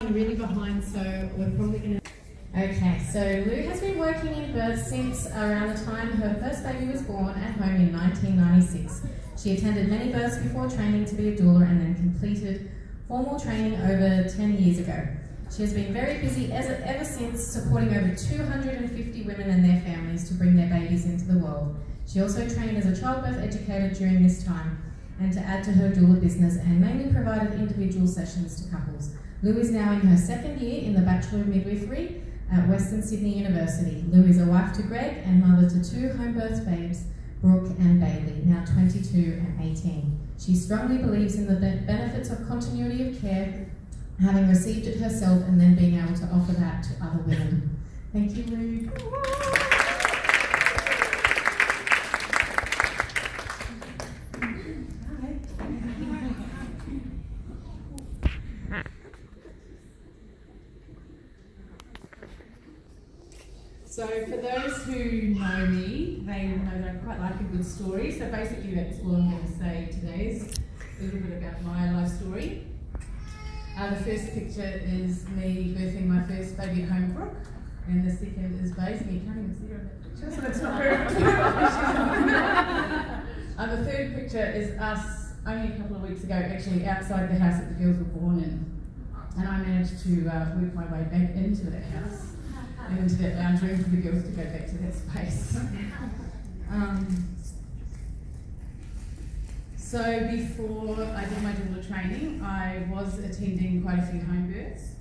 Really behind, so we're probably going to... Okay, so Lou has been working in birth since around the time her first baby was born at home in 1996. She attended many births before training to be a doula and then completed formal training over 10 years ago. She has been very busy ever since, supporting over 250 women and their families to bring their babies into the world. She also trained as a childbirth educator during this time and to add to her doula business, and mainly provided individual sessions to couples. Lou is now in her second year in the Bachelor of Midwifery at Western Sydney University. Lou is a wife to Greg and mother to two home-birth babes, Brooke and Bailey, now 22 and 18. She strongly believes in the benefits of continuity of care, having received it herself and then being able to offer that to other women. Thank you, Lou. So for those who know me, they will know that I quite like a good story. So basically that's all I'm going to say today is a little bit about my life story. The first picture is me birthing my first baby at home, Brooke, and the second is Bailey. You can't even see her in that picture, so that's not very good. The third picture is us only a couple of weeks ago, actually outside the house that the girls were born in, and I managed to work my way back into that house and into that lounge room for the girls to go back to that space. So before I did my doula training, I was attending quite a few home births.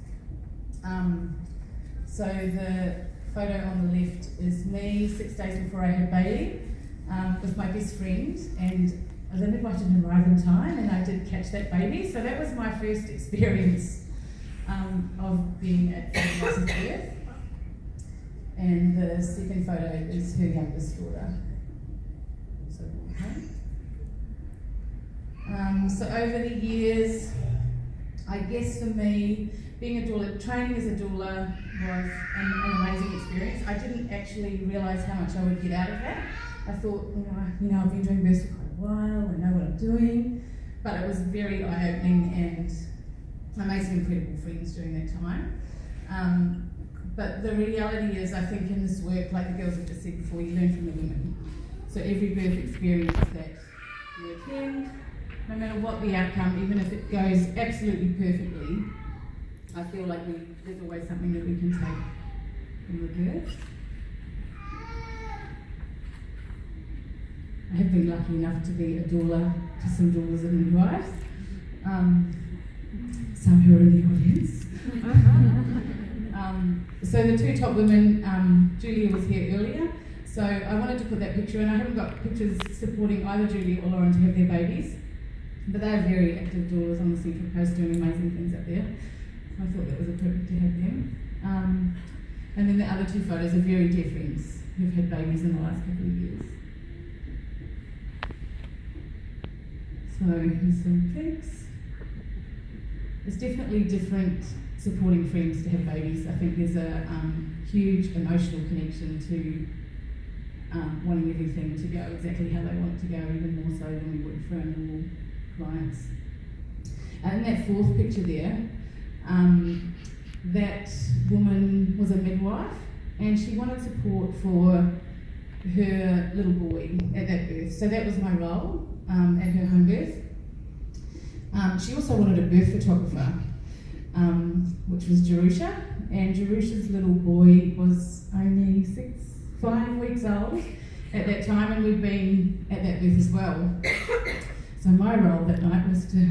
So the photo on the left is me 6 days before I had Bailey with my best friend, and the midwife didn't arrive in time and I did catch that baby. So that was my first experience of being at somebody else's birth. And the second photo is her youngest daughter. So over the years, I guess for me, being a doula, training as a doula was an amazing experience. I didn't actually realise how much I would get out of that. I thought, I've been doing births for quite a while, I know what I'm doing, but it was very eye-opening, and I made some incredible friends during that time. But the reality is, I think in this work, like the girls have just said before, you learn from the women. So every birth experience that you attend, no matter what the outcome, even if it goes absolutely perfectly, I feel like there's always something that we can take from the birth. I have been lucky enough to be a doula to some doulas and midwives. Some who are in the audience. So the two top women, Julia was here earlier, so I wanted to put that picture in. I haven't got pictures supporting either Julia or Lauren to have their babies, but they are very active doulas on the Central Coast doing amazing things up there. So I thought that was appropriate to have them. And then the other two photos are very dear friends who've had babies in the last couple of years. So here's some pics. It's definitely different supporting friends to have babies. I think there's a huge emotional connection to wanting everything to go exactly how they want it to go, even more so than we would for our normal clients. And that fourth picture there, that woman was a midwife and she wanted support for her little boy at that birth. So that was my role at her home birth. She also wanted a birth photographer, which was Jerusha, and Jerusha's little boy was only 5 weeks old at that time, and we'd been at that birth as well. So my role that night was to,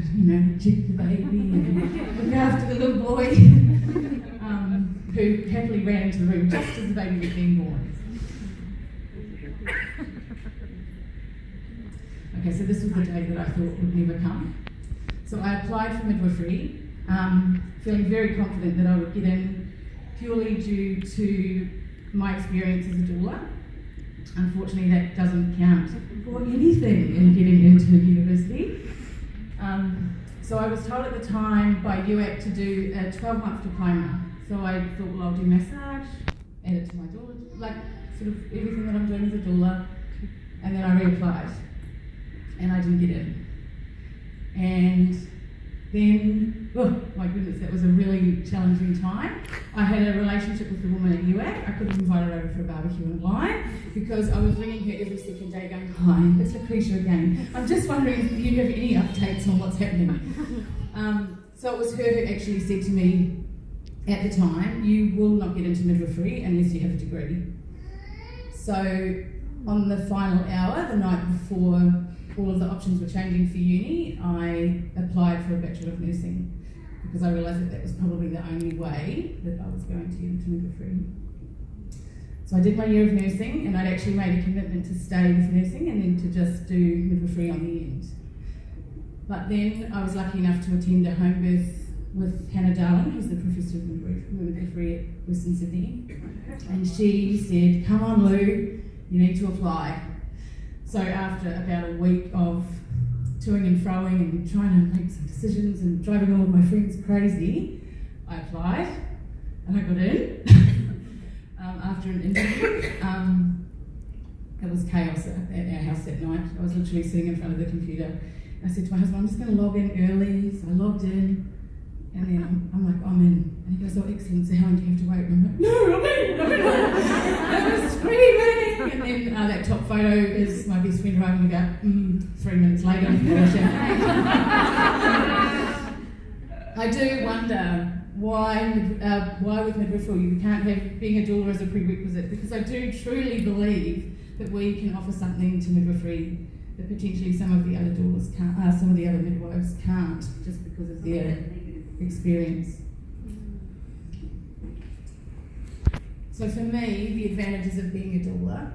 check the baby and look after the little boy, who happily ran into the room just as the baby was being born. Okay, so this was the day that I thought would never come. So I applied for midwifery, feeling very confident that I would get in purely due to my experience as a doula. Unfortunately, that doesn't count for anything in getting into university. So I was told at the time by UAC to do a 12-month diploma. So I thought, well, I'll do massage, add it to my doula, like sort of everything that I'm doing as a doula, and then I reapplied, and I didn't get in. And Then, oh my goodness, that was a really challenging time. I had a relationship with the woman at UAC. I could have invited her over for a barbecue and wine because I was ringing her every second day going, "Hi, it's Lucretia again. I'm just wondering if you have any updates on what's happening." So it was her who actually said to me at the time, "You will not get into midwifery unless you have a degree." So on the final hour, the night before all of the options were changing for uni, I applied for a Bachelor of Nursing because I realised that that was probably the only way that I was going to get into midwifery. So I did my year of nursing, and I'd actually made a commitment to stay with nursing and then to just do midwifery on the end. But then I was lucky enough to attend a home birth with Hannah Darling, who's the Professor of Midwifery at Western Sydney, and she said, "Come on Lou, you need to apply." So after about a week of toing and froing and trying to make some decisions and driving all of my friends crazy, I applied and I got in. After an interview, it was chaos at our house that night. I was literally sitting in front of the computer. I said to my husband, "I'm just going to log in early." So I logged in, and then I'm like, "I'm in." And he goes, "Oh, excellent. So how long do you have to wait?" And I'm like, "No, I'm in. I was screaming. And then that top photo is my best friend arriving about 3 minutes later. I do wonder why with midwifery you can't have being a doula as a prerequisite, because I do truly believe that we can offer something to midwifery that potentially some of the other doulas can't, some of the other midwives can't, just because of their experience. So for me, the advantages of being a doula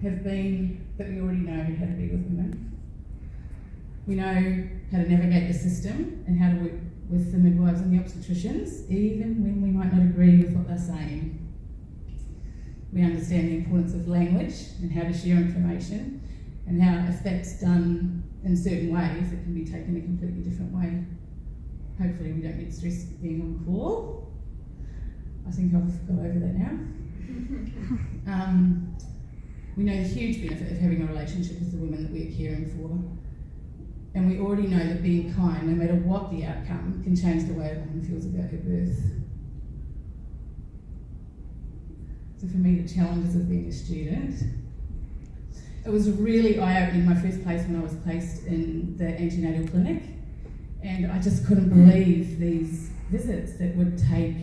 have been that we already know how to be with women. We know how to navigate the system and how to work with the midwives and the obstetricians, even when we might not agree with what they're saying. We understand the importance of language and how to share information, and how if that's done in certain ways, it can be taken a completely different way. Hopefully we don't get stressed being on call. I think I've got over that now. We know the huge benefit of having a relationship with the women that we're caring for. And we already know that being kind, no matter what the outcome, can change the way a woman feels about her birth. So for me, the challenges of being a student, it was really eye-opening, my first place when I was placed in the antenatal clinic, and I just couldn't believe these visits that would take